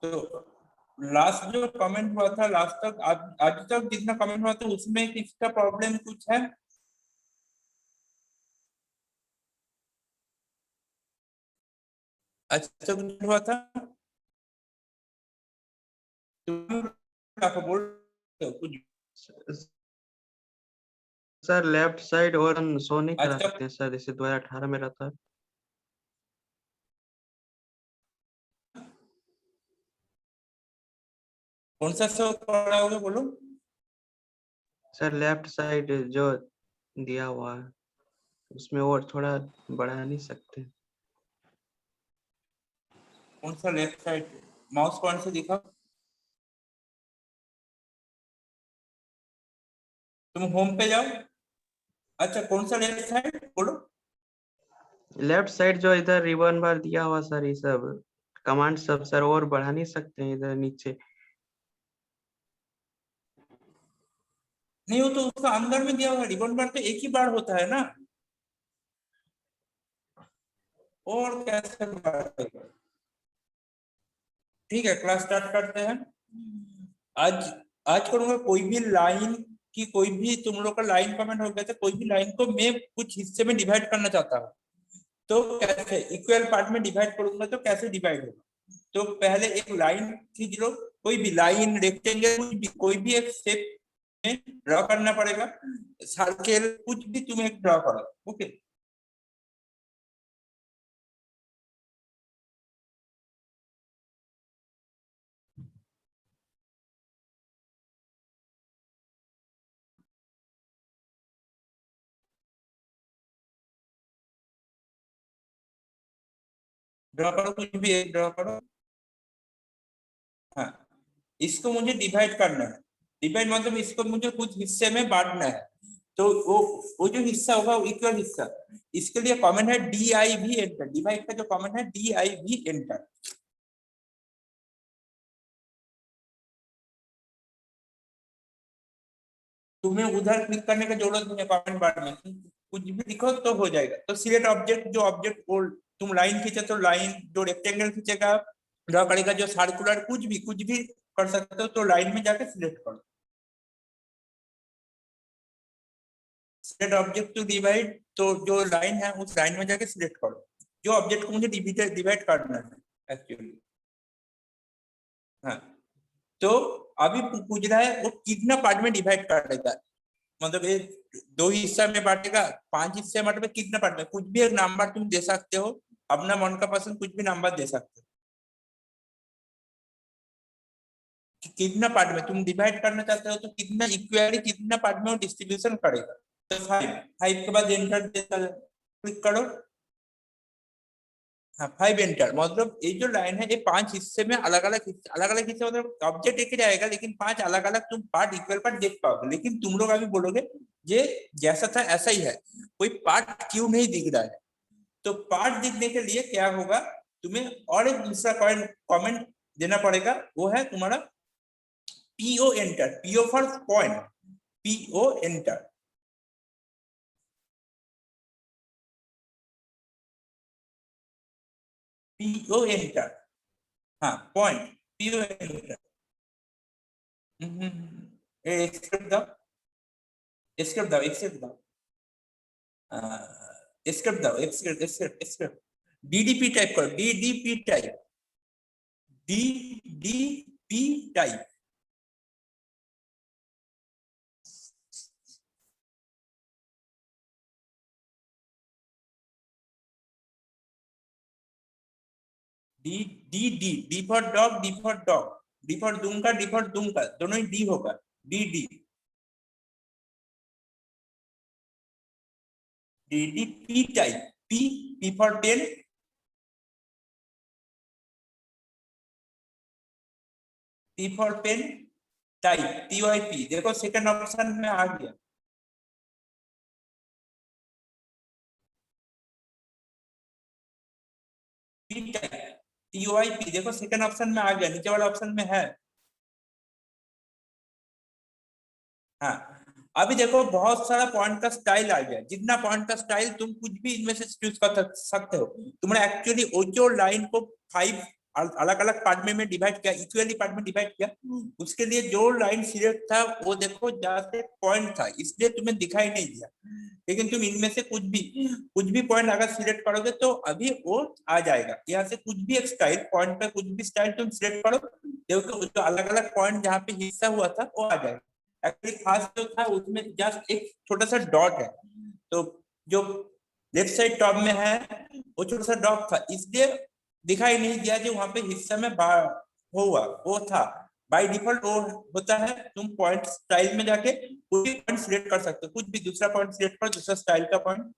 तो लास्ट जो कमेंट हुआ था, लास्ट तक आज तक जितना कमेंट हुआ था उसमें किसका प्रॉब्लम कुछ है? आज तक कुछ हुआ था? तुम बोल कुछ सर लेफ्ट साइड और शो नहीं करा आज तक सकते हैं सर, जैसे 2018 में रहता है। कौन सा शो पढ़ा होगा बोलो? सर लेफ्ट साइड जो दिया हुआ है उसमें और थोड़ा बढ़ा नहीं सकते? कौन सा लेफ्ट साइड? माउस पॉइंट से दिखा। तुम होम पे जाओ। अच्छा कौन सा लेफ्ट साइड बोलो? लेफ्ट साइड जो इधर रिबन बार दिया हुआ सर, ये सब कमांड सब सर और बढ़ा नहीं सकते हैं इधर नीचे? नहीं, वो तो उसका अंदर में दिया हुआ रिबन बार तो एक ही बार होता है ना, और कैसे बढ़ाएगा? ठीक है, क्लास स्टार्ट करते हैं। आज आज करूंगा कोई भी लाइन की, कोई भी तुम लोग का लाइन कमेंट हो गया था, कोई भी लाइन को मैं कुछ हिस्से में डिवाइड करना चाहता हूँ, तो कैसे इक्वल पार्ट में डिवाइड करूंगा, तो कैसे डिवाइड होगा? तो पहले एक लाइन खींच लो, कोई भी लाइन, रेक्टेंगल, कोई भी एक शेप में ड्रॉ करना पड़ेगा, सर्कल कुछ भी तुम्हें ड्रॉ करो। ओके, ड्रॉ करो, कुछ भी एक ड्रॉ करो। हाँ, इसको मुझे डिवाइड करना है। डिवाइड मतलब इसको मुझे कुछ हिस्से में बांटना है, तो वो जो हिस्सा होगा वो इक्वल हिस्सा, इसके लिए कॉमन है D I V enter. Divide का जो कॉमन है डी आई वी एंटर। तुम्हें उधर क्लिक करने की जरूरत नहीं है, कमेंट बार में कुछ भी लिखो तो हो जाएगा। तो सिलेक्ट ऑब्जेक्ट, जो ऑब्जेक्ट को तुम लाइन खींचे तो लाइन, जो रेक्टेंगल खींचेगा ड्रॉ करेगा, जो सर्कुलर कुछ भी कर सकते हो, तो लाइन में जाके सिलेक्ट करो। सिलेक्ट ऑब्जेक्ट टू डिवाइड, तो जो लाइन है उस लाइन में जाके सिलेक्ट करो जो ऑब्जेक्ट को मुझे डिवाइड करना है एक्चुअली। हाँ, तो अभी पूछ रहा है वो कितना पार्ट में डिवाइड करेगा, मतलब ये दो हिस्सा में बांटेगा, पांच हिस्से में बांटेगा, कितना पार्ट में? कुछ भी एक नंबर तुम दे सकते हो, अपना मन का पसंद कुछ भी नंबर दे सकते हो। कितना पार्ट में तुम डिवाइड करना चाहते हो, तो कितना इक्वली कितना पार्ट में वो डिस्ट्रीब्यूशन करेगा। तो 5 के बाद एंटर क्लिक करो। हाँ, 5 एंटर मतलब ये जो लाइन है ये 5 हिस्से में अलग अलग हिस्से मतलब ऑब्जेक्ट एक ही जाएगा, लेकिन 5 अलग अलग तुम पार्ट, इक्वल पार्ट देख पाओगे। लेकिन तुम लोग अभी बोलोगे ये जैसा था ऐसा ही है, कोई पार्ट क्यों नहीं दिख रहा है? तो पार्ट दिखने के लिए क्या होगा, तुम्हें और एक दूसरा कमेंट देना पड़ेगा, वो है तुम्हारा PO enter. PO for point, PO enter. PO enter, हाँ पॉइंट, पीओ एंटर। स्क्रिप्ट दो, स्क्रिप्ट दो, स्क्रिप्ट दो, स्क्रिप्ट दो, स्क्रिप्ट डीडीपी टाइप करो, DDP type, DDP type. D D D D for dog, D for dog, D for दूंगा, D for दूंगा, दोनों ही डी होगा। D D D D P type, P, P for pen, P for pen type, T Y P. देखो second option में आ गया। P type, T Y P, देखो सेकंड ऑप्शन में आ गया, नीचे वाला ऑप्शन में है। हाँ, अभी देखो बहुत सारा पॉइंट का स्टाइल आ गया, जितना पॉइंट का स्टाइल तुम कुछ भी इनमें से चूज कर सकते हो। तुमने एक्चुअली वो जो लाइन को 5 अलग अलग पार्ट में डिवाइड किया, इक्वली पार्ट में डिवाइड किया, उसके लिए जो लाइन सिलेक्ट था वो देखो जहाँ से पॉइंट था, इसलिए तुम्हें दिखाई नहीं दिया। लेकिन तुम इनमें से कुछ भी पॉइंट अगर सिलेक्ट करोगे तो अभी वो आ जाएगा। यहाँ से कुछ भी एक स्टाइल पॉइंट पे कुछ भी स्टाइल तुम सिलेक्ट करो, देखो जो अलग अलग पॉइंट जहाँ पे हिस्सा हुआ था वो आ जाएगा। एक्चुअली खास जो था उसमें जस्ट एक छोटा सा डॉट है, तो जो लेफ्ट साइड टॉप में है वो छोटा सा डॉट था, इसलिए दिखाई नहीं दिया जो वहां पे हिस्सा में हुआ वो था। बाय डिफॉल्ट वो होता है, तुम पॉइंट स्टाइल में जाके कोई भी पॉइंट सिलेक्ट कर सकते हो, कुछ भी दूसरा पॉइंट सिलेक्ट करो, दूसरा स्टाइल का पॉइंट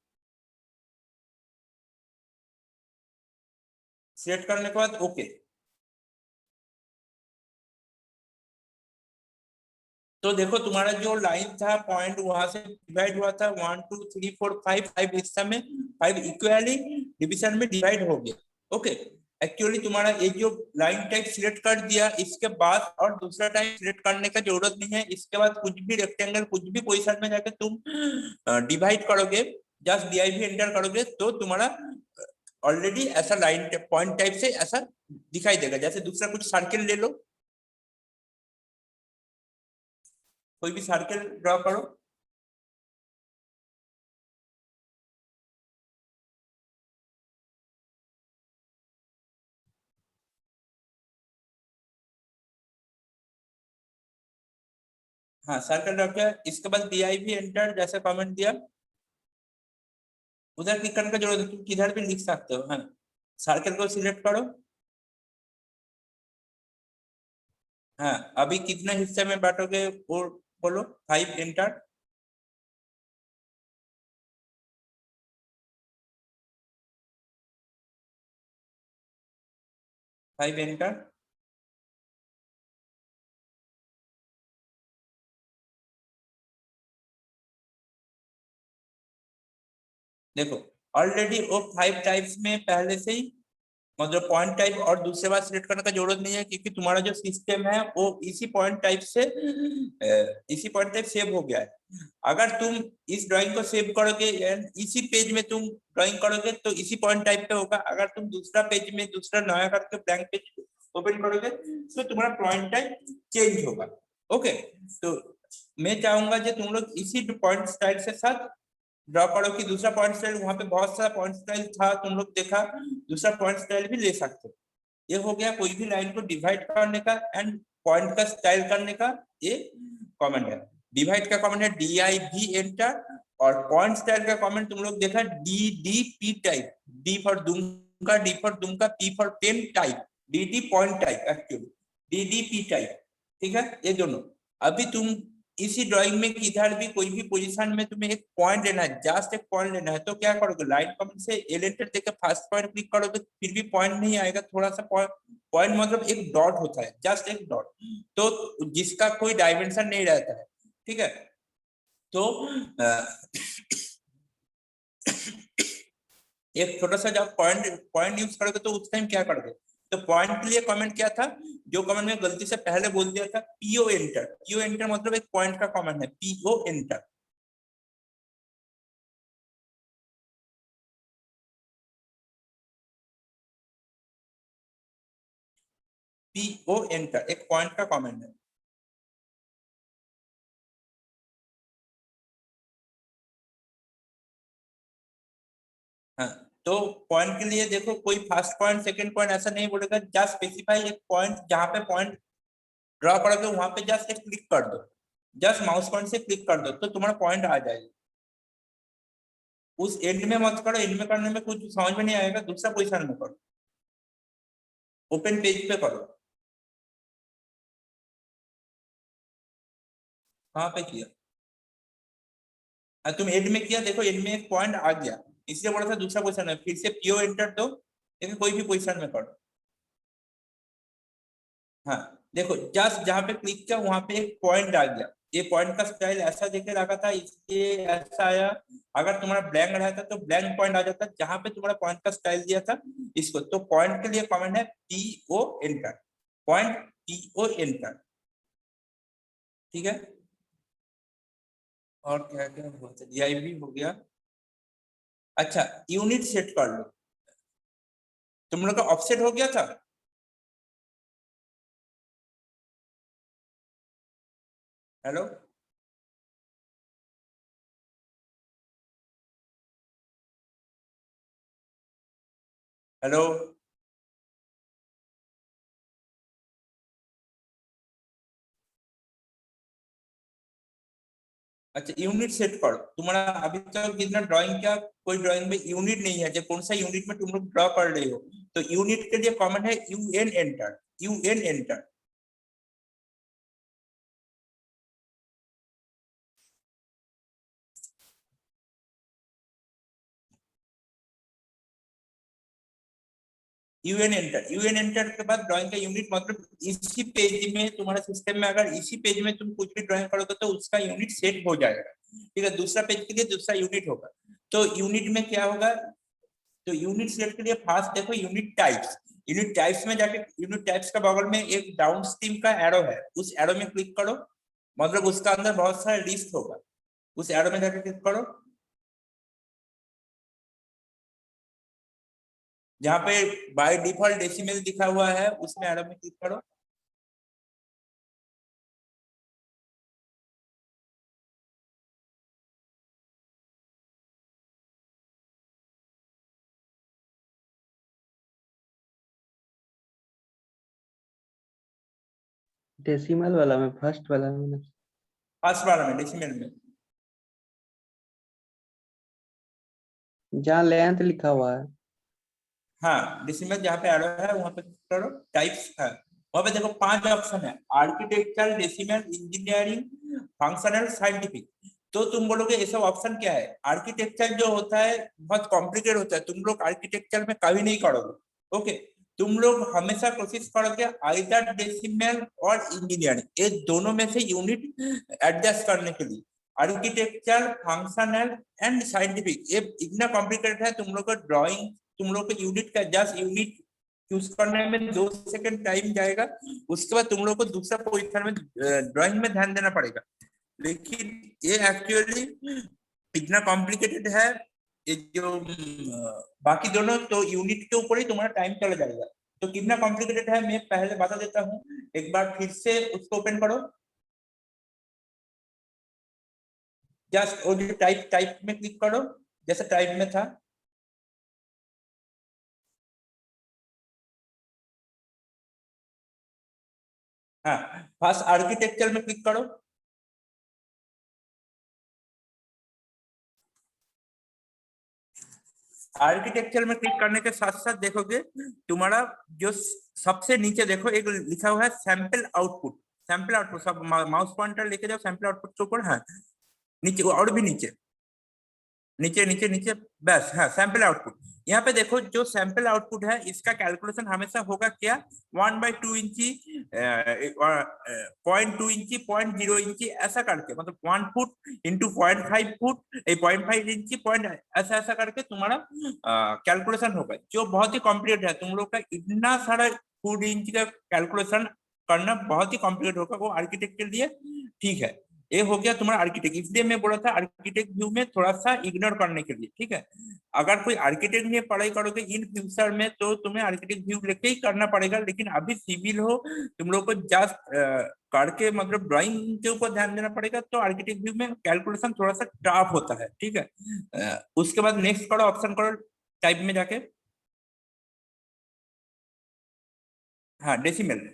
सिलेक्ट करने के बाद ओके। तो देखो तुम्हारा जो लाइन था पॉइंट वहां से डिवाइड हुआ था 1 2 3 4 5 5 हिस्सा में, 5 इक्वली डिवीजन में डिवाइड हो गया। ओके, एक्चुअली तुम्हारा ये जो लाइन टाइप सिलेक्ट कर दिया, इसके बाद और दूसरा टाइप सिलेक्ट करने का जरूरत नहीं है। इसके बाद कुछ भी रेक्टेंगल कुछ भी पोजीशन में जाके तुम डिवाइड करोगे, जस्ट DIV एंटर करोगे तो तुम्हारा ऑलरेडी ऐसा लाइन पॉइंट टाइप से ऐसा दिखाई देगा। जैसे दूसरा कुछ सर्किल ले लो, कोई भी सर्किल ड्रॉ करो। हाँ सर्कल ड्रॉ किया, इसके बाद DIV एंटर जैसे कमेंट दिया, उधर क्लिक करने का जरूरत है, तुम किधर भी लिख सकते हो। हाँ सर्कल को सिलेक्ट करो। हाँ अभी कितने हिस्से में बांटोगे वो बोलो, 5 एंटर। 5 एंटर। देखो ऑलरेडी वो 5 टाइप्स में पहले से ही, मतलब पॉइंट टाइप और दूसरे बार सिलेक्ट करने का जरूरत नहीं है, क्योंकि तुम्हारा जो सिस्टम है वो इसी पॉइंट टाइप से इसी पॉइंट टाइप सेव हो गया है। अगर तुम इस ड्राइंग को सेव करोगे इसी पेज में तुम ड्राइंग करोगे तो इसी पॉइंट टाइप पे होगा। अगर तुम दूसरा पेज में दूसरा नया करके ब्लैंक पेज ओपन करोगे तो तुम्हारा पॉइंट टाइप चेंज होगा। ओके, तो मैं चाहूंगा कि तुम लोग इसी पॉइंट स्टाइल से साथ ड्रॉ करो कि दूसरा पॉइंट स्टाइल, वहां पे बहुत सारा पॉइंट स्टाइल था तुम लोग देखा, दूसरा पॉइंट स्टाइल भी ले सकते हो। ये हो गया कोई भी लाइन को डिवाइड करने का एंड पॉइंट का स्टाइल करने का ये कमेंट है। डिवाइड का कमेंट है DIV एंटर, और पॉइंट स्टाइल का कमेंट तुम लोग देखा DDP type, D for Dumka, D for Dumka, P for pen type, DD point type, actually DDP type. ठीक है, ये दोनों। अभी तुम इसी ड्राइंग में किधर भी कोई भी पोजीशन में तुम्हें एक पॉइंट लेना है, जस्ट एक पॉइंट लेना है, तो क्या करोगे, लाइन कमेंट से एल एंटर देकर फर्स्ट पॉइंट क्लिक करोगे, फिर भी पॉइंट नहीं आएगा, थोड़ा सा पॉइंट मतलब एक डॉट होता है, जस्ट एक डॉट, तो जिसका कोई डायमेंशन नहीं रहता है। ठीक है, तो एक छोटा सा जब पॉइंट पॉइंट यूज करोगे तो उस टाइम क्या करोगे, तो पॉइंट के लिए कमेंट क्या था, जो कमेंट में गलती से पहले बोल दिया था, PO एंटर। PO एंटर मतलब एक पॉइंट का कमेंट है, PO एंटर। PO एंटर एक पॉइंट का कमेंट है। हाँ, तो पॉइंट के लिए देखो कोई फर्स्ट पॉइंट सेकंड पॉइंट ऐसा नहीं बोलेगा, जस्ट स्पेसिफाई एक पॉइंट, जहां पे पॉइंट ड्रॉ करोगे वहां पे जस्ट एक क्लिक कर दो, जस्ट माउस पॉइंट से क्लिक कर दो तो तुम्हारा पॉइंट आ जाएगा। उस एंड में मत करो, एंड में करने में कुछ समझ में नहीं आएगा, दूसरा पोजीशन में करो, ओपन पेज पे करो। कहाँ पे किया, तुम एंड में किया, देखो एंड में एक पॉइंट आ गया, इसलिए बोला था दूसरा पोजीशन में, फिर से PO एंटर दो, लेकिन कोई भी पोजीशन में करो। हाँ देखो जस्ट जहां पे क्लिक किया वहां पे एक पॉइंट आ गया, ये पॉइंट का स्टाइल ऐसा देखे रखा था इसलिए ऐसा आया। अगर तुम्हारा ब्लैंक रहता तो ब्लैंक पॉइंट आ जाता, जहां पे तुम्हारा पॉइंट का स्टाइल दिया था इसको, तो पॉइंट के लिए कमेंट है PO enter, point PO enter. ठीक है, और क्या क्या हुआ था, DIV हो गया। अच्छा, यूनिट सेट कर लो। तुम लोग का ऑफसेट हो गया था। Hello, hello. अच्छा, यूनिट सेट करो। तुम्हारा अभी तक कितना ड्राइंग किया, कोई ड्राइंग में यूनिट नहीं है, जो कौन सा यूनिट में तुम लोग ड्रॉ कर रहे हो। तो यूनिट के लिए कॉमन है UN enter, UN enter. UN enter के बाद ड्राइंग का यूनिट मतलब इसी पेज में, तुम्हारे सिस्टम में अगर इसी पेज में तुम कुछ भी ड्राइंग करोगे तो उसका यूनिट सेट हो जाएगा। ठीक है, दूसरा पेज के लिए दूसरा यूनिट होगा। तो यूनिट में क्या होगा, तो यूनिट सेट के लिए फास्ट देखो यूनिट टाइप्स। यूनिट टाइप्स में जाके, यूनिट टाइप्स का बगल में एक डाउन स्ट्रीम का एरो है, उस एरो में क्लिक करो। मतलब उसका अंदर बहुत सारा लिस्ट होगा, उस एरो में जाके क्लिक करो। जहाँ पे बाय डिफॉल्ट डेसिमल दिखा हुआ है उसमें एरो में क्लिक करो। डेसिमल वाला में, फर्स्ट वाला में। फर्स्ट वाला में डेसिमल में। जहाँ लेंथ लिखा हुआ है। हाँ, डेसिमल जहाँ पे एरो है वहां पे क्लिक करो, टाइप्स है। वहां पे देखो 5 ऑप्शन है, architecture, decimal, engineering, functional, scientific. तो तुम बोलोगे ये सब ऑप्शन क्या है। आर्किटेक्चर जो होता है बहुत कॉम्प्लिकेटेड होता है, तुम लोग आर्किटेक्चर में कभी नहीं करोगे। ओके, तुम लोग हमेशा कोशिश करोगे आइदर डेसिमल और इंजीनियरिंग, ये दोनों में से यूनिट एडजस्ट करने के लिए। आर्किटेक्चर, फंक्शनल एंड साइंटिफिक ये इतना कॉम्प्लिकेटेड है, तुम लोग का ड्राइंग, तुम लोग को यूनिट का जस्ट यूनिट चूज करने में 2 सेकंड टाइम जाएगा। उसके बाद तुम लोग को दूसरा पोजीशन में ड्राइंग में ध्यान देना पड़ेगा। लेकिन ये एक्चुअली इतना कॉम्प्लिकेटेड है, ये जो बाकी दोनों तो यूनिट के ऊपर ही तुम्हारा टाइम चला जाएगा। तो कितना कॉम्प्लिकेटेड है मैं पहले बता देता हूँ, एक बार फिर से उसको ओपन करो। जस्ट वो जो टाइप टाइप में क्लिक करो, जैसे टाइप में था। हाँ, फर्स्ट आर्किटेक्चर में क्लिक करो। आर्किटेक्चर में क्लिक करने के साथ साथ देखोगे तुम्हारा जो सबसे नीचे देखो एक लिखा हुआ है सैंपल आउटपुट। सैंपल आउटपुट, सब माउस पॉइंटर लेके जाओ सैंपल आउटपुट के ऊपर है, नीचे और भी नीचे, नीचे नीचे नीचे, बस हाँ सैंपल आउटपुट। यहाँ पे देखो जो सैंपल आउटपुट है इसका कैलकुलेशन हमेशा होगा क्या, 1/2 इंची, 0.2 इंची, 0.0 इंची ऐसा करके, मतलब 1 फुट इंटू 0.5 फुट, 0.5 इंची पॉइंट, ऐसा ऐसा करके तुम्हारा कैलकुलेशन होगा, जो बहुत ही कॉम्प्लिकेट है। तुम लोग का इतना सारा फुट इंच का कैलकुलेशन करना बहुत ही कॉम्प्लिकेट होगा, वो आर्किटेक्ट के लिए ठीक है। ये हो गया तुम्हारा आर्किटेक्ट, इसलिए मैं बोला था आर्किटेक्ट व्यू में थोड़ा सा इग्नोर करने के लिए, ठीक है। अगर कोई आर्किटेक्ट में पढ़ाई करोगे इन फ्यूचर में तो तुम्हें आर्किटेक्ट व्यू लेके ही करना पड़ेगा, लेकिन अभी सिविल हो, तुम लोग को जस्ट करके मतलब ड्राइंग के ऊपर ध्यान देना पड़ेगा, तो आर्किटेक्ट व्यू में कैलकुलेशन थोड़ा सा टफ होता है, ठीक है। उसके बाद नेक्स्ट करो, ऑप्शन करो टाइप में जाके। हाँ, डेसिमल।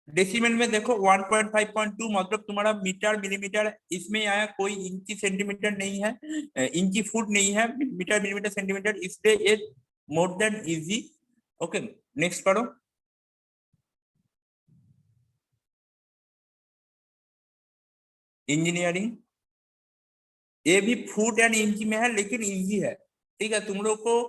डेसिमल में देखो 1.5.2 मतलब तुम्हारा मीटर मिलीमीटर, इसमें आया, कोई इंची सेंटीमीटर नहीं है, इंची फुट नहीं है, मीटर मिलीमीटर सेंटीमीटर, इसलिए ये more than easy. Okay, next करो। इंजीनियरिंग, ये भी फुट एंड इंची में है लेकिन इजी है, ठीक है। तुम लोग को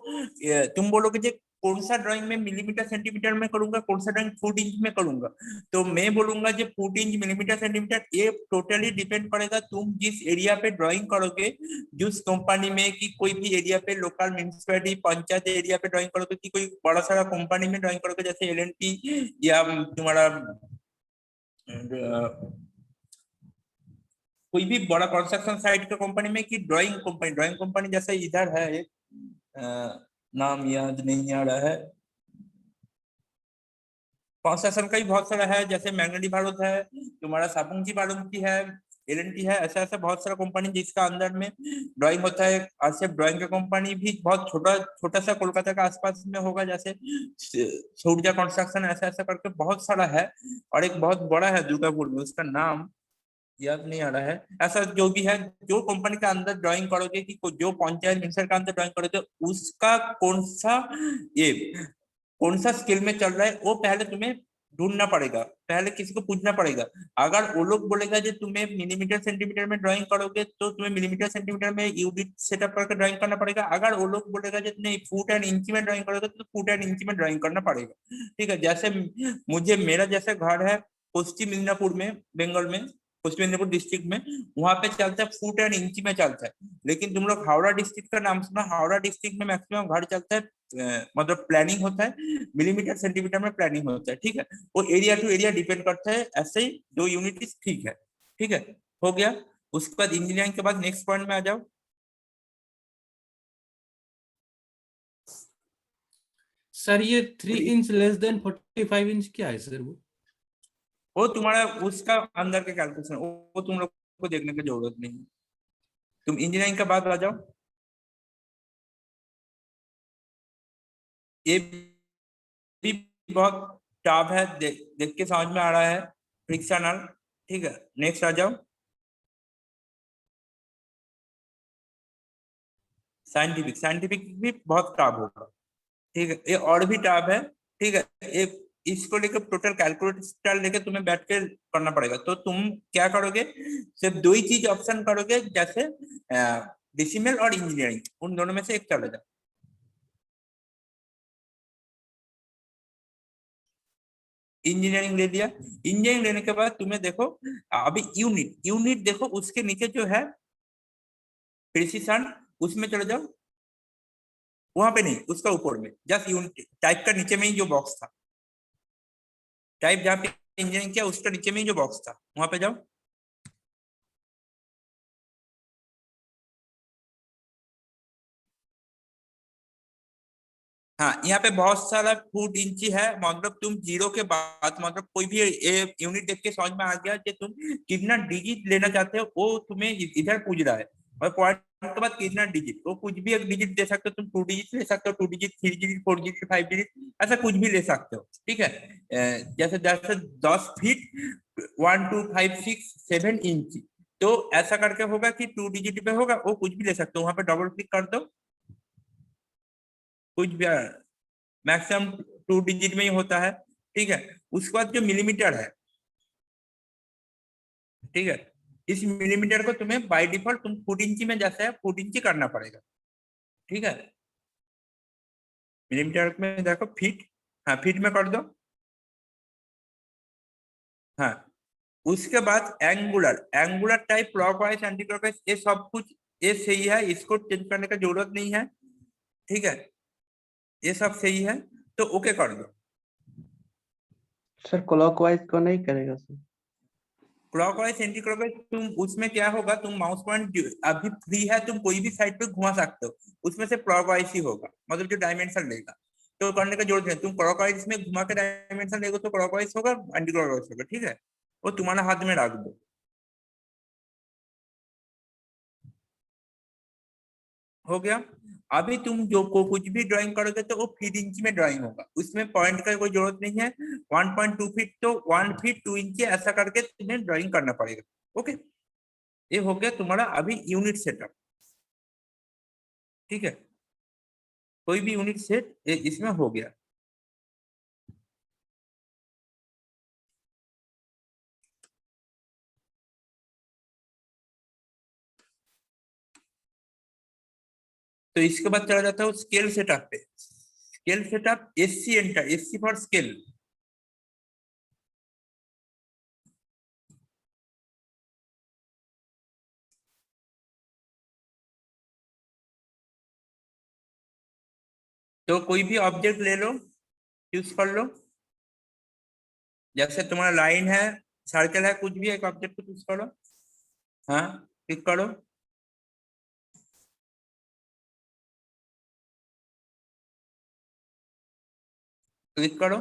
तुम बोलोगे जे कौन सा ड्राइंग में मिलीमीटर सेंटीमीटर में करूंगा, कौन सा ड्राइंग फुट इंच में करूंगा, तो मैं बोलूंगा जो फुट इंच मिलीमीटर सेंटीमीटर, ये टोटली डिपेंड करेगा तुम जिस एरिया पे ड्राइंग करोगे, जिस कंपनी में, कि कोई भी एरिया पे, लोकल म्यूनिसिपैलिटी पंचायत एरिया पे ड्राइंग करोगे, कि कोई बड़ा सारा कंपनी में ड्राइंग करोगे जैसे LNT, या तुम्हारा कोई भी बड़ा कंस्ट्रक्शन साइट का कंपनी में कि ड्राइंग कंपनी जैसे इधर है एक नाम याद नहीं आ रहा है, कंस्ट्रक्शन का ही बहुत सारा है, जैसे मैग्नेटी भारत है, तुम्हारा सापुंजी भारत की है, एलएनटी है, ऐसा ऐसा बहुत सारा कंपनी जिसका अंदर में ड्राइंग होता है। और सिर्फ ड्राइंग का कंपनी भी बहुत छोटा छोटा सा कोलकाता के आसपास में होगा, जैसे सूर्या कंस्ट्रक्शन, ऐसा ऐसा करके बहुत सारा है। और एक बहुत बड़ा है दुर्गापुर में, उसका नाम याद नहीं आ रहा है। ऐसा जो भी है, जो कंपनी का अंदर ड्राइंग करोगे कि जो पंचायत मिनिस्टर का अंदर ड्राइंग करोगे, उसका ये कौन सा स्केल में चल रहा है वो पहले तुम्हें ढूंढना पड़ेगा, पहले किसी को पूछना पड़ेगा। अगर वो लोग बोलेगा जो तुम्हें मिलीमीटर सेंटीमीटर में ड्राइंग करोगे तो तुम्हें मिलीमीटर सेंटीमीटर में यूनिट सेटअप करके ड्राइंग करना पड़ेगा। अगर वो लोग बोलेगा जो नहीं फुट एंड इंच में ड्राइंग करोगे तो फुट एंड इंच में ड्राइंग करना पड़ेगा। ठीक है, जैसे मेरा जैसे घर है पश्चिम मिदनापुर में, बंगाल में, पश्चिम मिदनापुर डिस्ट्रिक्ट में, वहां पे चलता है फुट एंड इंच में चलता है। लेकिन तुम लोग हावड़ा डिस्ट्रिक्ट का नाम सुना, हावड़ा डिस्ट्रिक्ट में मैक्सिमम घर चलता है मतलब प्लानिंग होता है मिलीमीटर सेंटीमीटर में प्लानिंग होता है। ठीक है, वो एरिया टू एरिया डिपेंड करता है, ऐसे ही दो यूनिट ठीक है। ठीक है, हो गया। उसके बाद इंजीनियरिंग के बाद नेक्स्ट पॉइंट में आ जाओ। सर ये 3 तो इंच लेस देन 45 इंच क्या है सर वो तुम्हारा उसका अंदर का कैलकुलेशन, वो तुम लोग को देखने की जरूरत नहीं है। तुम इंजीनियरिंग के बाद आ जाओ। ये भी बहुत टफ है, देख के समझ में आ रहा है, फ्रिक्शनल। ठीक है, नेक्स्ट आ जाओ। साइंटिफिक, साइंटिफिक भी बहुत टफ होगा। ठीक है, ये और भी टफ है। ठीक है, एक इसको लेकर टोटल कैलकुलेटर लेकर तुम्हें बैठ के करना पड़ेगा। तो तुम क्या करोगे, सिर्फ दो ही चीज ऑप्शन करोगे, जैसे डिसिमल और इंजीनियरिंग, उन दोनों में से एक चलेगा। इंजीनियरिंग ले लिया। इंजीनियरिंग लेने के बाद तुम्हें देखो अभी यूनिट, यूनिट देखो उसके नीचे जो है प्रिसिशन, उसमें चले जाओ। वहां पे नहीं, उसका ऊपर में जस्ट यूनिट टाइप का नीचे में ही जो बॉक्स था, टाइप जहाँ पे इंजीनियरिंग किया उसका नीचे में ही जो बॉक्स था वहां पे जाओ। हाँ, यहाँ पे बहुत सारा फुट इंची है, मतलब तुम जीरो के बाद मतलब कोई भी यूनिट देख के समझ में आ गया कि तुम कितना डिजिट लेना चाहते हो, वो तुम्हें इधर पूछ रहा है। और पॉइंट के बाद कितना डिजिट, वो कुछ भी एक डिजिट दे सकते हो, तुम 2 डिजिट ले सकते हो, 2 डिजिट, 3 डिजिट, 4 डिजिट, 5 डिजिट, ऐसा कुछ भी ले सकते हो। ठीक है, जैसे जैसे 10 फीट 1 2 5 6 7 इंच, तो ऐसा करके होगा कि 2 डिजिट पे होगा, वो कुछ भी ले सकते हो, वहां पे डबल क्लिक कर दो, कुछ भी मैक्सिमम 2 डिजिट में ही होता है। ठीक है, उसके बाद जो मिलीमीटर है, ठीक है, इस मिलीमीटर को तुम्हें बाय डिफॉल्ट तुम फुट इंची में जैसे है फुट इंची करना पड़ेगा। ठीक है, मिलीमीटर में देखो फीट, हाँ फीट में कर दो। हाँ, उसके बाद angular, angular type clockwise anti clockwise, ये सब कुछ ये सही है, इसको चेंज करने की जरूरत नहीं है। ठीक है, ये सब सही है, तो ओके कर दो। सर क्लॉकवाइज को नहीं करेगा सर? क्लॉकवाइज एंटी क्लॉकवाइज तुम उसमें क्या होगा, तुम माउस पॉइंट अभी फ्री है, तुम कोई भी साइड पे घुमा सकते हो, उसमें से क्लॉकवाइज ही होगा, मतलब जो डायमेंशन लेगा। तो करने की जरूरत नहीं, तुम क्लॉकवाइज में घुमा के डायमेंशन लेगा तो क्लॉकवाइज होगा, एंटी क्लॉकवाइज होगा। ठीक है, वो तुम्हारा हाथ में रख दो। हो गया। अभी तुम जो कुछ भी ड्राइंग करोगे तो वो फीट इंच में ड्राइंग होगा, उसमें पॉइंट का कोई जरूरत नहीं है। 1.2 फीट तो 1 फीट 2 इंच ऐसा करके तुम्हें ड्राइंग करना पड़ेगा। ओके, ये हो गया तुम्हारा अभी यूनिट सेटअप। ठीक है, कोई भी यूनिट सेट इसमें हो गया। तो इसके बाद चला जाता है स्केल सेटअप पे। Scale setup, SC enter, SC for scale. तो कोई भी ऑब्जेक्ट ले लो, चूज कर लो, जैसे तुम्हारा लाइन है, सर्कल है, कुछ भी एक ऑब्जेक्ट को चूज करो। हाँ क्लिक करो, क्लिक करो,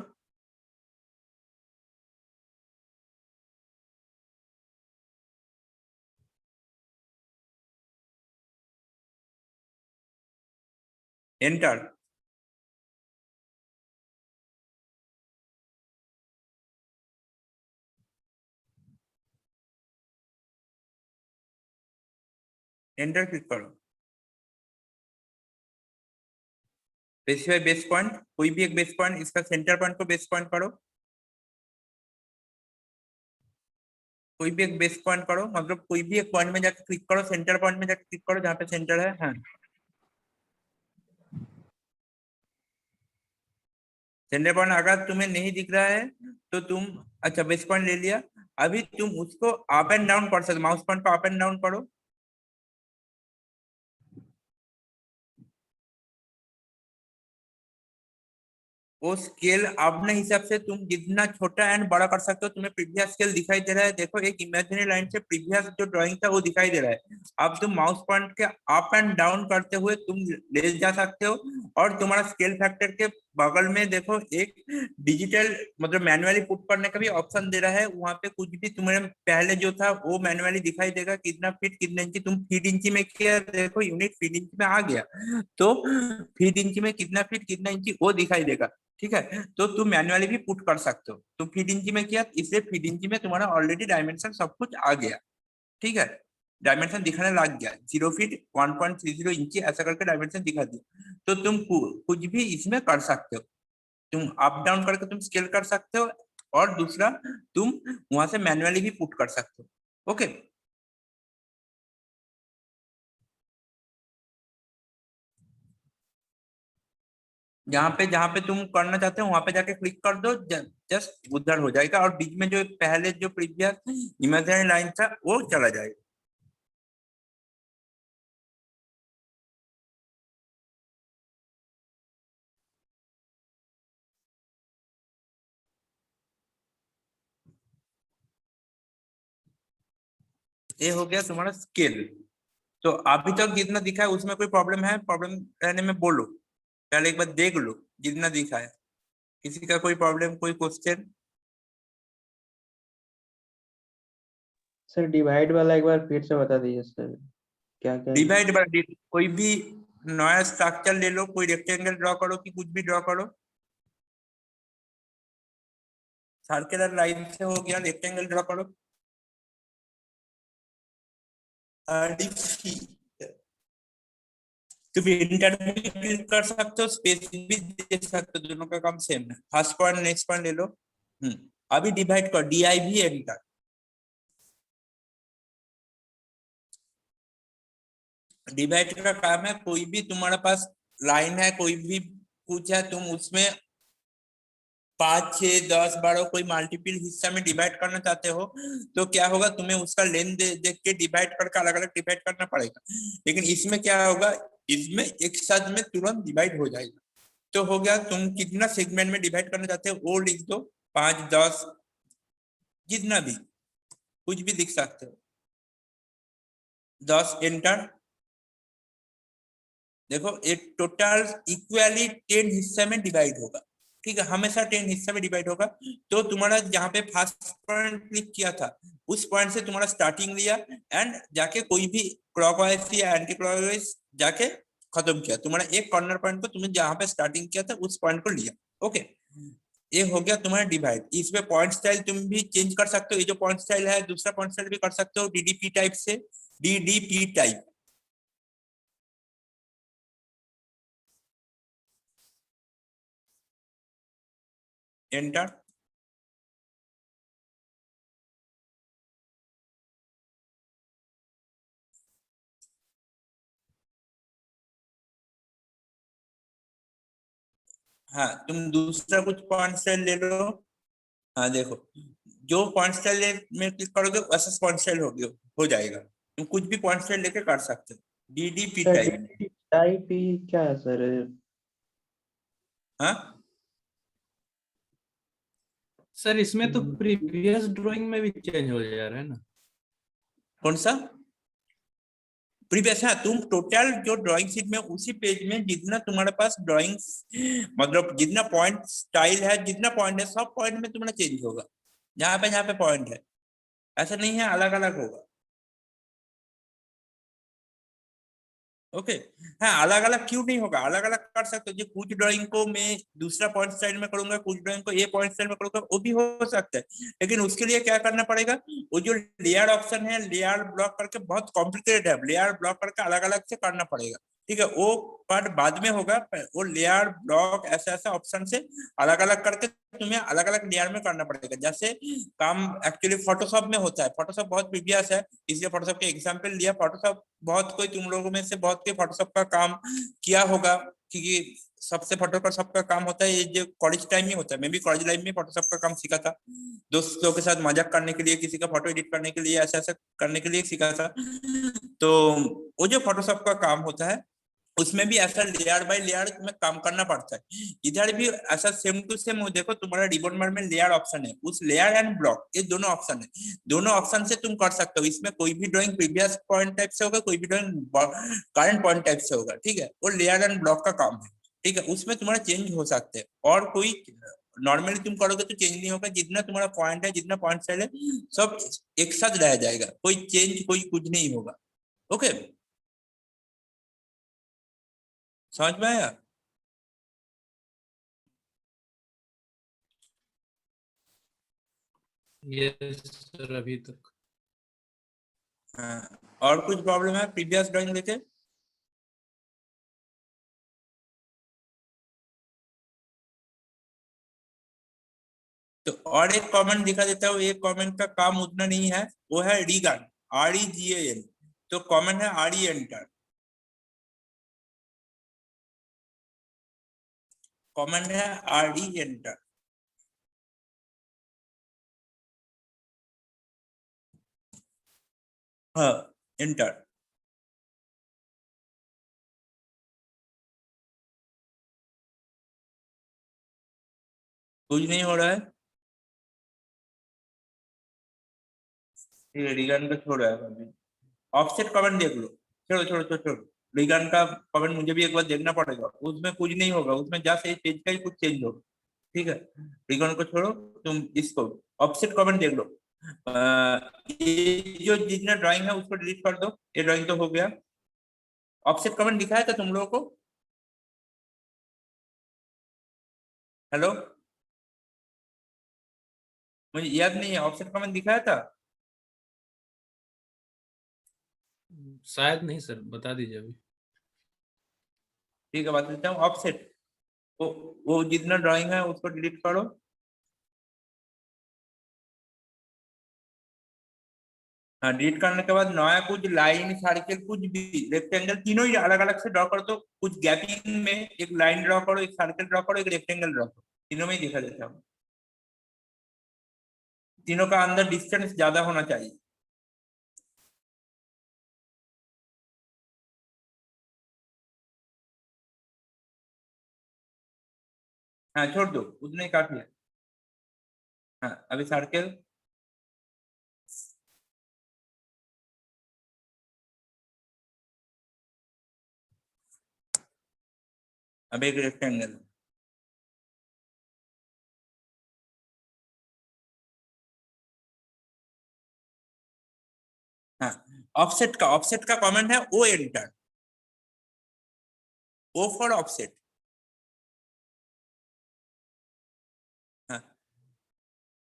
एंटर। एंटर क्लिक करो। स्पेसिफाई बेस पॉइंट, कोई भी एक बेस पॉइंट, इसका सेंटर पॉइंट को बेस पॉइंट करो, कोई भी एक बेस पॉइंट करो, मतलब कोई भी एक पॉइंट में जाकर क्लिक करो, सेंटर पॉइंट में जाकर क्लिक करो जहाँ पे सेंटर है। हाँ सेंटर पॉइंट अगर तुम्हें नहीं दिख रहा है तो तुम, अच्छा बेस पॉइंट ले लिया, अभी तुम उसको अप एंड डाउन कर सकते, माउस पॉइंट को अप एंड डाउन करो। वो स्केल अपने हिसाब से तुम जितना छोटा एंड बड़ा कर सकते हो, तुम्हें प्रीवियस स्केल दिखाई दे रहा है, देखो एक इमेजिनरी लाइन से प्रीवियस जो ड्राइंग था वो दिखाई दे रहा है। अब तुम माउस पॉइंट के अप एंड डाउन करते हुए तुम ले जा सकते हो, और तुम्हारा स्केल फैक्टर के बगल में देखो एक डिजिटल मतलब मैन्युअली पुट करने का भी ऑप्शन दे रहा है, वहां पे कुछ भी तुम्हारे पहले जो था वो मैन्युअली दिखाई देगा, कितना फीट कितना इंची, तुम फीट इंची में किया, देखो यूनिट फीट इंची में आ गया, तो फीट इंची में कितना फीट कितना इंची वो दिखाई देगा। ठीक है, तो तुम मैन्युअली भी पुट कर सकते हो, तुम फीट इंची में किया, इसलिए फीट इंची में तुम्हारा ऑलरेडी डायमेंशन सब कुछ आ गया। ठीक है, डायमेंशन दिखाने लग गया, 0 फीट 1.30 इंची ऐसा करके डायमेंशन दिखा दिया, तो तुम कुछ भी इसमें कर सकते हो, तुम अप डाउन करके तुम स्केल कर सकते हो, और दूसरा तुम वहां से मैन्युअली भी पुट कर सकते हो। ओके, जहाँ पे तुम करना चाहते हो वहां पे जाके क्लिक कर दो, जस्ट उधर हो जाएगा, और बीच में जो पहले जो प्रीवियस इमेजिनरी लाइन था वो चला जाएगा। ये हो गया तुम्हारा स्केल। तो अभी तक जितना दिखा है उसमें कोई प्रॉब्लम है? प्रॉब्लम रहने में बोलो, पहले एक बार देख लो जितना दिखा है, किसी का कोई प्रॉब्लम कोई क्वेश्चन? सर डिवाइड वाला एक बार फिर से बता दीजिए सर, क्या क्या है? डिवाइड बाय, कोई भी नया स्ट्रक्चर ले लो, कोई रेक्टेंगल ड्रॉ करो कि कुछ भी ड्रॉ करो, सर्कुलर लाइन से हो गया, रेक्टेंगल ड्रॉ करो, तुम इंटर भी क्लिक कर सकते हो, स्पेस भी दे सकते हो, दोनों का काम सेम है। फर्स्ट पॉइंट नेक्स्ट पॉइंट ले लो। अभी डिवाइड कर, DI भी एंटर। डिवाइड का काम है, कोई भी तुम्हारे पास लाइन है, कोई भी कुछ है, तुम उसमें 5 6 10 12 कोई मल्टीपल हिस्सा में डिवाइड करना चाहते हो, तो क्या होगा, तुम्हें उसका लेंथ देख के डिवाइड करके अलग अलग डिवाइड करना पड़ेगा, लेकिन इसमें क्या होगा, इसमें एक साथ में तुरंत डिवाइड हो जाएगा। तो हो गया, तुम कितना सेगमेंट में डिवाइड करना चाहते हो वो लिख दो, 5 10 जितना भी, कुछ भी लिख सकते हो, 10 एंटर। देखो एक टोटल इक्वली 10 हिस्से में डिवाइड होगा। ठीक है, हमेशा 10 हिस्से में डिवाइड होगा। तो तुम्हारा जहाँ पे फर्स्ट पॉइंट क्लिक किया था उस पॉइंट से तुम्हारा स्टार्टिंग लिया, एंड जाके कोई भी क्लॉकवाइज या एंटी क्लॉकवाइज जाके खत्म किया, तुम्हारा एक कॉर्नर पॉइंट को तुमने जहाँ पे स्टार्टिंग किया था उस पॉइंट को लिया। ओके, ये हो गया तुम्हारा डिवाइड। इसमें पॉइंट स्टाइल तुम भी चेंज कर सकते हो, ये जो पॉइंट स्टाइल है दूसरा पॉइंट स्टाइल भी कर सकते हो, DDP टाइप से, DDP टाइप। एंटर। हाँ तुम दूसरा कुछ पॉइंट स्टाइल ले लो। हाँ देखो, जो पॉइंट स्टाइल में क्लिक करोगे वैसा पॉइंट स्टाइल हो जाएगा, तुम कुछ भी पॉइंट स्टाइल लेके कर सकते हो, DDP सर टाइप। टाइप ही क्या है सर? हाँ सर इसमें तो प्रीवियस ड्राइंग में भी चेंज हो जा रहा है ना? कौन सा? प्रीवियस, हाँ, तुम टोटल जो ड्राइंग शीट में उसी पेज में जितना तुम्हारे पास ड्राइंग मतलब जितना पॉइंट स्टाइल है, जितना पॉइंट है, सब पॉइंट में तुम्हारा चेंज होगा, जहाँ पे पॉइंट है, ऐसा नहीं है अलग अलग होगा। ओके, हाँ, अलग अलग क्यों नहीं होगा, अलग अलग कर सकते हो। जो कुछ ड्राइंग को मैं दूसरा पॉइंट स्टाइल में करूंगा, कुछ ड्राइंग को ये पॉइंट स्टाइल में करूंगा, वो भी हो सकता है। लेकिन उसके लिए क्या करना पड़ेगा, वो जो लेयर ऑप्शन है, लेयर ब्लॉक करके बहुत कॉम्प्लिकेटेड है, लेयर ब्लॉक करके अलग अलग से करना पड़ेगा, ठीक है। वो पार्ट बाद में होगा, वो लेयर ब्लॉक ऐसा ऐसा ऑप्शन से अलग अलग करके तुम्हें अलग अलग लेयर में करना पड़ेगा। जैसे काम एक्चुअली फोटोशॉप में होता है, फोटोशॉप बहुत प्रीवियस है, इसलिए फोटोशॉप के एग्जांपल लिया। फोटोशॉप बहुत कोई तुम लोगों में से बहुत कोई फोटोशॉप का काम किया होगा, क्योंकि सबसे फोटोशॉप का काम होता है, ये जो कॉलेज टाइम में होता है। मैं भी कॉलेज लाइफ में फोटोशॉप का काम सीखा था, दोस्तों के साथ मजाक करने के लिए, किसी का फोटो एडिट करने के लिए, ऐसा ऐसा करने के लिए सीखा था। तो वो जो फोटोशॉप का काम होता है, उसमें भी ऐसा लेयर बाय लेयर में काम करना पड़ता है। इधर भी ऐसा सेम टू सेम देखो, तुम्हारा रिबन बार में लेयर ऑप्शन है, उस लेयर एंड ब्लॉक, ये दोनों ऑप्शन है, दोनों ऑप्शन से तुम कर सकते हो। इसमें कोई भी ड्राइंग प्रीवियस पॉइंट टाइप से होगा, कोई भी ड्राइंग करंट पॉइंट टाइप से होगा, ठीक है। वो लेयर एंड ब्लॉक का काम है, ठीक है। उसमें तुम्हारा चेंज हो सकते हैं, और कोई नॉर्मली तुम करोगे तो चेंज नहीं होगा। जितना तुम्हारा पॉइंट है, जितना पॉइंट स्टाइल है, सब एक साथ रह जाएगा, कोई चेंज कोई कुछ नहीं होगा। ओके, समझ में आया? यस सर, अभी तक। हाँ, और कुछ प्रॉब्लम है प्रीवियस ड्राइंग लेके? तो और एक कमेंट दिखा देता हूँ, एक कमेंट का काम उतना नहीं है, वो है रिगन, REGAN। तो कमेंट है RE एंटर, कमेंट है RE एंटर। हाँ, एंटर। कुछ नहीं हो रहा है, रिगन का छोड़ रहा है। ऑफसेट कमेंट देख लो, छोड़ो छोड़ो छोड़ो छोड़ो, रिगन का कमेंट मुझे भी एक बार देखना पड़ेगा, उसमें कुछ नहीं होगा, उसमें जस्ट एक पेज का ही कुछ चेंज होगा, ठीक है। रिगन को छोड़ो, तुम इसको ऑफसेट कमेंट देख लो। ये जो जितना ड्राइंग है उसको डिलीट कर दो, ये ड्राइंग तो हो गया। ऑफसेट कमेंट दिखाया था तुम लोगों को? हेलो, मुझे याद नहीं है, ऑफसेट कमेंट दिखाया था? शायद नहीं सर, बता दीजिए अभी। ठीक है, बता देता हूँ। ऑफसेट, वो वो जितना ड्राइंग है उसको डिलीट करो। हाँ, डिलीट करने के बाद नया कुछ लाइन सर्किल कुछ भी रेक्टेंगल तीनों ही अलग अलग से ड्रॉ कर दो। कुछ गैपिंग में एक लाइन ड्रॉ करो, एक सर्किल ड्रॉ करो, एक रेक्टेंगल ड्रॉ करो, तीनों में ही दिखा देता हूँ। तीनों का अंदर डिस्टेंस ज्यादा होना चाहिए। हाँ, छोड़ दो, उतने ही काफी है। हाँ, अभी सर्किल, अब एक रेक्टेंगल। हाँ, ऑफसेट का कमेंट है O enter, O for offset. हाँ,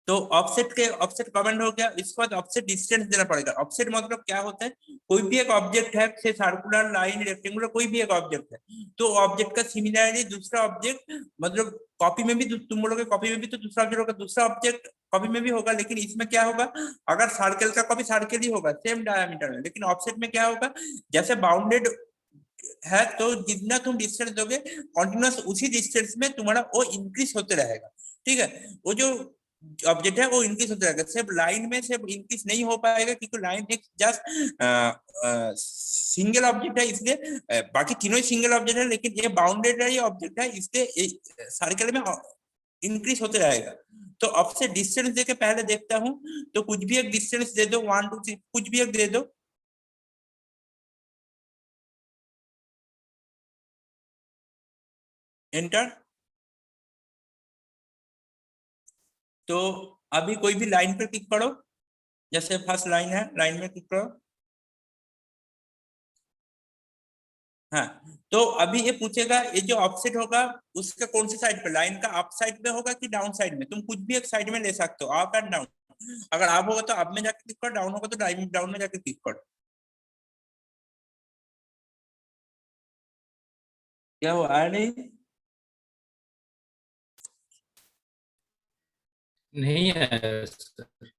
तो ऑफसेट कमेंट हो गया। इसके बाद ऑफसेट डिस्टेंस देना पड़ेगा। ऑफसेट मतलब क्या होता है, कोई भी एक ऑब्जेक्ट है, से सर्कुलर लाइन रेक्टेंगुलर कोई भी एक ऑब्जेक्ट है, तो ऑब्जेक्ट का सिमिलरिटी दूसरा ऑब्जेक्ट, मतलब कॉपी में भी तुम लोगों के कॉपी में भी तो दूसरा ऑब्जेक्ट होगा, दूसरा ऑब्जेक्ट कॉपी में भी होगा, लेकिन इसमें क्या होगा, अगर सर्कल का कॉपी सर्कल ही होगा सेम डायमीटर में, लेकिन ऑफसेट में क्या होगा, जैसे बाउंडेड है तो जितना तुम डिस्टेंस दोगे कॉन्टिन्यूस उसी डिस्टेंस में तुम्हारा वो इंक्रीज होते रहेगा, ठीक है। वो जो ऑब्जेक्ट है वो इंक्रीज होते रहेगा, सिर्फ लाइन में सिर्फ इंक्रीज नहीं हो पाएगा, क्योंकि लाइन एक जस्ट सिंगल ऑब्जेक्ट है, इसलिए बाकी तीनों ही सिंगल ऑब्जेक्ट है, लेकिन ये बाउंडेड ऑब्जेक्ट है, इसलिए सर्कल में इंक्रीज होते रहेगा। तो अब से डिस्टेंस देके पहले देखता हूँ, तो कुछ भी एक डिस्टेंस दे दो, 1 2 3 कुछ भी एक दे दो। एंटर। तो अभी कोई भी लाइन पे क्लिक करो, जैसे फर्स्ट लाइन है, लाइन में क्लिक करो। हाँ, तो अभी ये पूछेगा ये जो ऑफसेट होगा उसके कौन सी साइड पे, लाइन का अप साइड पे होगा कि डाउन साइड में। तुम कुछ भी एक साइड में ले सकते हो, अप एंड डाउन। अगर अप होगा तो अप में जाके क्लिक करो, डाउन होगा तो डाउन में जाके क्लिक करो। क्या हुआ, आया नहीं? नहीं आया सर।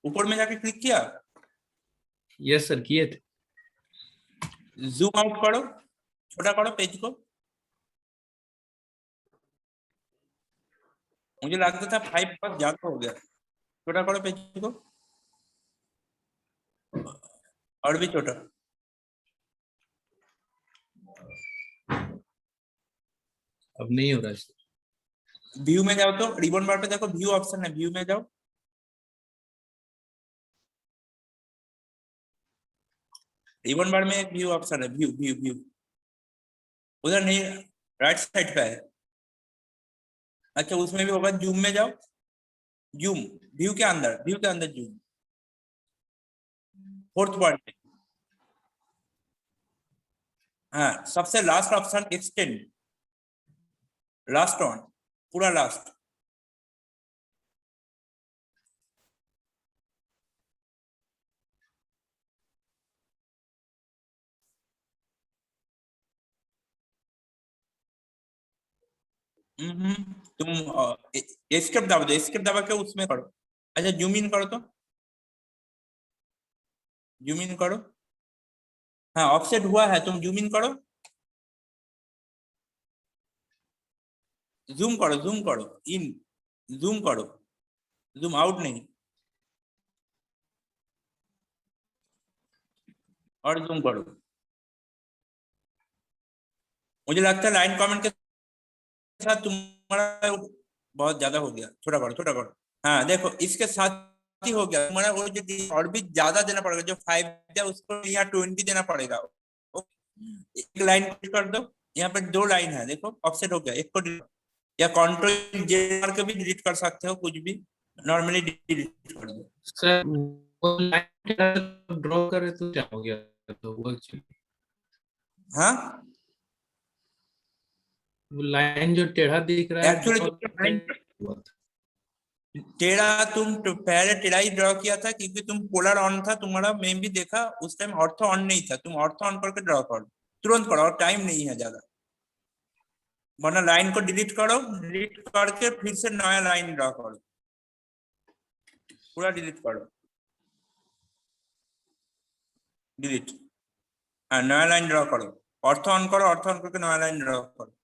ऊपर में जाके क्लिक किया, यस सर, किए थे। जूम आउट करो, छोटा करो पेज को। मुझे लगता था 5 बहुत ज्यादा हो गया, छोटा करो पेज को, और भी छोटा। अब नहीं हो रहा है सर। व्यू में जाओ, तो रिबन बार पे देखो व्यू ऑप्शन है, व्यू में जाओ। रिबन बार में एक व्यू ऑप्शन है, व्यू व्यू व्यू, उधर नहीं, राइट साइड पे है। अच्छा, उसमें भी होगा, जूम में जाओ, जूम, व्यू के अंदर, व्यू के अंदर जूम, फोर्थ पॉइंट पे। हाँ, सबसे last option extend, last on, पूरा लास्ट। तुम एस्केप दबा दो, एस्केप दबा के उसमें करो। अच्छा, जूम इन करो, तो जूम इन करो। हाँ, ऑफसेट हुआ है, तुम जूम इन करो, जूम करो, जूम करो इन, जूम करो, जूम आउट नहीं, और जूम करो। मुझे लगता है लाइन कमेंट के साथ तुम्हारा बहुत ज्यादा हो गया, छोटा करो, छोटा करो। हाँ देखो, इसके साथ ही हो गया तुम्हारा वो, जो और भी ज्यादा देना पड़ेगा, जो 5 दिया उसको यहाँ 20 देना पड़ेगा। एक लाइन कर दो, यहाँ पे 2 लाइन है, देखो ऑफसेट हो गया, एक को delete, या कंट्रोल जे मार के भी डिलीट कर सकते हो, कुछ भी नॉर्मली डिलीट कर दो। सर वो लाइन ड्रॉ करे तो क्या हो गया, तो वो हाँ, लाइन जो टेढ़ा दिख रहा है एक्चुअली ड्रॉ जो लाइन हुआ था। टेढ़ा, तुम पहले टेढ़ा ही ड्रॉ किया था क्योंकि तुम पोलर ऑन था तुम्हारा, मैं भी देखा उस टाइम ऑर्थो ऑन नहीं था, तुम ऑर्थो ऑन करके ड्रॉ करो, तुरंत करो, और टाइम नहीं है ज्यादा। वरना लाइन को डिलीट करो, डिलीट करके फिर से नया लाइन ड्रॉ करो, पूरा डिलीट करो, डिलीट। हाँ, नया लाइन ड्रॉ करो, ऑर्थो ऑन करो, ऑर्थो ऑन करके नया लाइन ड्रॉ करो।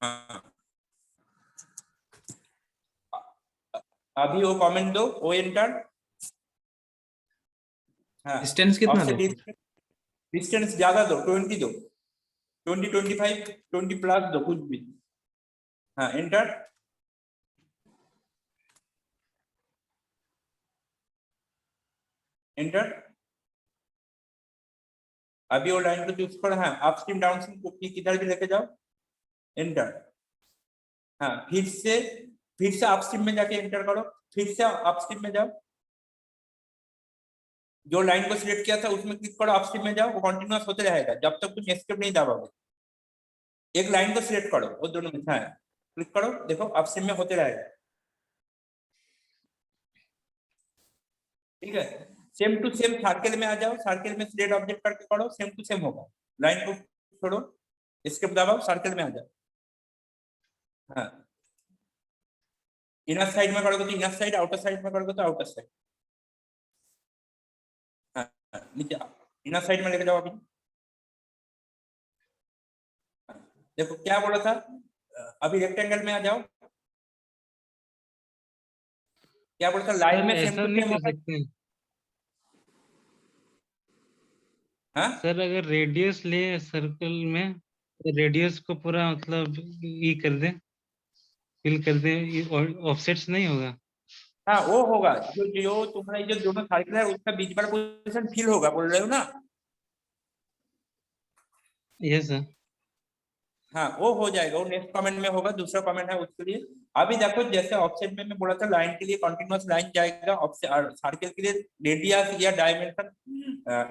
हाँ, अभी वो कमेंट दो, ओ एंटर। हाँ, डिस्टेंस कितना ऑफसेट दो? डिस्टेंस ज्यादा दो, 20 दो, 20, 25, 20 प्लस दो, कुछ भी। हाँ, एंटर। एंटर। अभी वो लाइन को चूज करो, हाँ, अपस्ट्रीम डाउनस्ट्रीम को किधर भी लेके जाओ, एंटर। हाँ, फिर से अपस्ट्रीम में जाके एंटर करो, फिर से अपस्ट्रीम में जाओ, जो लाइन को सिलेक्ट किया था उसमें क्लिक करो, अपस्ट्रीम में जाओ, वो कंटिन्यूअस होते रहेगा जब तक तुम एस्केप नहीं दबाओगे। एक लाइन को सिलेक्ट करो, वो दोनों में, हाँ, क्लिक करो, देखो अपस्ट्रीम में होते रहेगा। ठीक है, सेम टू सेम सर्किल में आ जाओ, सर्किल में सिलेक्ट ऑब्जेक्ट करके करो, सेम टू सेम होगा। लाइन को छोड़ो, एस्केप दबाओ, सर्किल में आ जाओ। हाँ, इनर साइड में करोगे तो इनर साइड, आउटर साइड में करोगे तो आउटर साइड। हाँ, नीचे इनर साइड में लेके जाओ अभी। देखो क्या बोला था, अभी रेक्टेंगल में आ जाओ, क्या बोला था, लाइन सर में सेम ऐसा टू नहीं सेम कर होगा। सकते? हाँ, सर अगर रेडियस ले सर्कल में, तो रेडियस को पूरा मतलब ये कर दे, फिल कर दे, ये ऑफसेट्स नहीं होगा? हाँ वो होगा, जो जो तुम्हारा जो दोनों सर्कल है उसका बीच वाला पोजीशन फिल होगा, बोल रहे हो ना? Yes sir. हाँ वो हो जाएगा, वो नेक्स्ट कमेंट में होगा, दूसरा कमेंट है उसके लिए। अभी देखो जैसे ऑफसेट में मैं बोला था लाइन के लिए कंटीन्यूअस लाइन जाएगा, ऑफसेट और सर्कल के लिए रेडियस या डायमेंशन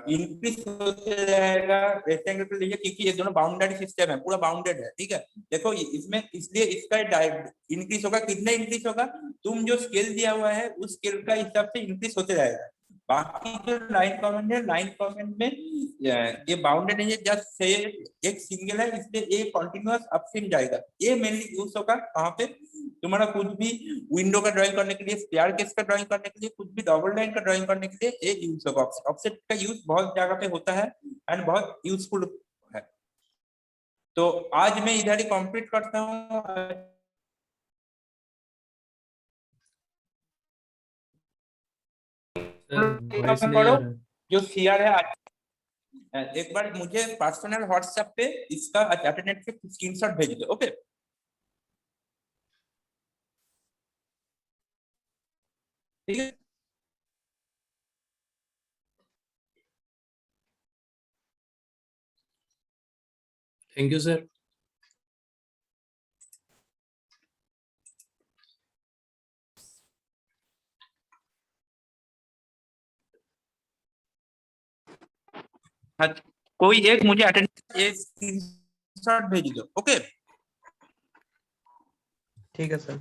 इंक्रीज होते जाएगा रेक्टेंगल के लिए, क्योंकि ये दोनों बाउंडेड सिस्टम है, पूरा बाउंडेड है, ठीक है। देखो इसमें इसलिए इसका इंक्रीज होगा, कितना इंक्रीज होगा, तुम जो स्केल दिया हुआ है उस स्केल का हिसाब से इंक्रीज होते जाएगा। बाकी जो लाइन कमेंट है, लाइन कमेंट में ये बाउंडेड नहीं है, जस्ट से एक सिंगल है, इसलिए ये कंटिन्यूअस अपस्ट्रीम जाएगा। ये मेनली यूज होगा कहाँ पे, तुम्हारा कुछ भी विंडो का ड्राइंग करने के लिए, स्टेयरकेस का ड्राइंग करने के लिए, कुछ भी डबल लाइन का ड्राइंग करने के लिए ये यूज होगा। ऑफसेट का यूज बहुत जगह पे होता है एंड बहुत यूजफुल है। तो आज मैं इधर ही कंप्लीट करता हूँ। वॉइस नहीं आ रहा है। जो सीआर है एक बार मुझे पर्सनल व्हाट्सएप पे इसका अटेंडेंस के स्क्रीनशॉट भेज दो, ओके? ठीक है। Thank you sir. हाँ, कोई एक मुझे अटेंडेंस एक स्क्रीनशॉट भेज दो, ओके? ठीक है सर।